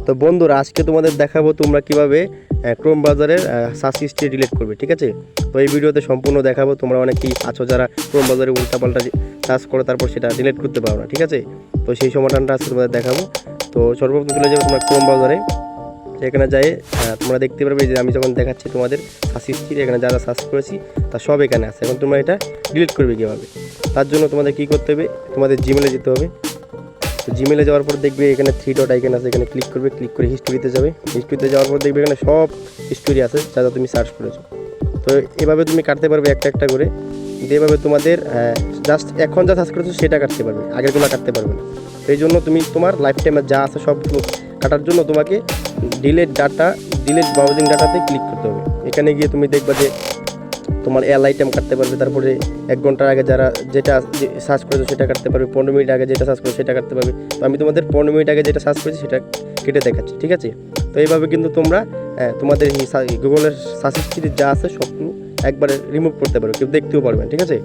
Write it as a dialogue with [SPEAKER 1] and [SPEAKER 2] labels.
[SPEAKER 1] তো বন্ধুরা আজকে তোমাদের দেখাবো তোমরা কিভাবে ক্রোম ব্রাউজারের সার্চ হিস্ট্রি ডিলিট করবে, ঠিক আছে। তো এই ভিডিওতে সম্পূর্ণ দেখাবো। তোমরা অনেকেই আছো যারা ক্রোম ব্রাউজারে উল্টাপাল্টা সার্চ করো তারপর সেটা ডিলিট করতে পারো না, ঠিক আছে। তো সেই সমাধানটা আজকে তোমাদের দেখাবো। তো সর্বপ্রথম চলে যাবে তোমরা ক্রোম ব্রাউজারে, এখানে যাই তোমরা দেখতে পারবে যে আমি যখন দেখাচ্ছি তোমাদের সার্চ হিস্ট্রি, এখানে যা যা সার্চ করেছি তা সব এখানে আছে। এখন তোমরা এটা ডিলিট করবে কীভাবে, তার জন্য তোমাদের কী করতে হবে, তোমাদের জিমেলে যেতে হবে। তো জিমেলে যাওয়ার পর দেখবে এখানে 3 ডট আইকন আছে, এখানে ক্লিক করবে, ক্লিক করে হিস্ট্রিতে যাবে। হিস্ট্রিতে যাওয়ার পর দেখবে এখানে সব হিস্ট্রি আছে যা যা তুমি সার্চ করেছো। তো এভাবে তুমি কাটতে পারবে একটা একটা করে। এভাবে তোমাদের জাস্ট এখন যা সার্চ করেছো সেটা কাটতে পারবে, আগেরগুলো কাটতে পারবে না। এই জন্য তুমি তোমার লাইফ টাইমে যা আছে সবগুলো কাটার জন্য তোমাকে ডিলিট ব্রাউজিং ডাটাতে ক্লিক করতে হবে। এখানে গিয়ে তুমি দেখবা যে তোমার এল আইটেম কাটতে পারবে, তারপরে 1 ঘন্টার আগে যারা যেটা সার্চ করেছো সেটা কাটতে পারবে, 15 মিনিট আগে যেটা সার্চ করেছো সেটা কাটতে পারবে। তো আমি তোমাদের 15 মিনিট আগে যেটা সার্চ করেছি সেটা কেটে দেখাচ্ছি, ঠিক আছে। তো এইভাবে কিন্তু তোমরা তোমাদের গুগলের সার্চ হিস্ট্রি যা আছে সবগুলো একবারে রিমুভ করতে পারবে, কেউ দেখতেও পারবে, ঠিক আছে।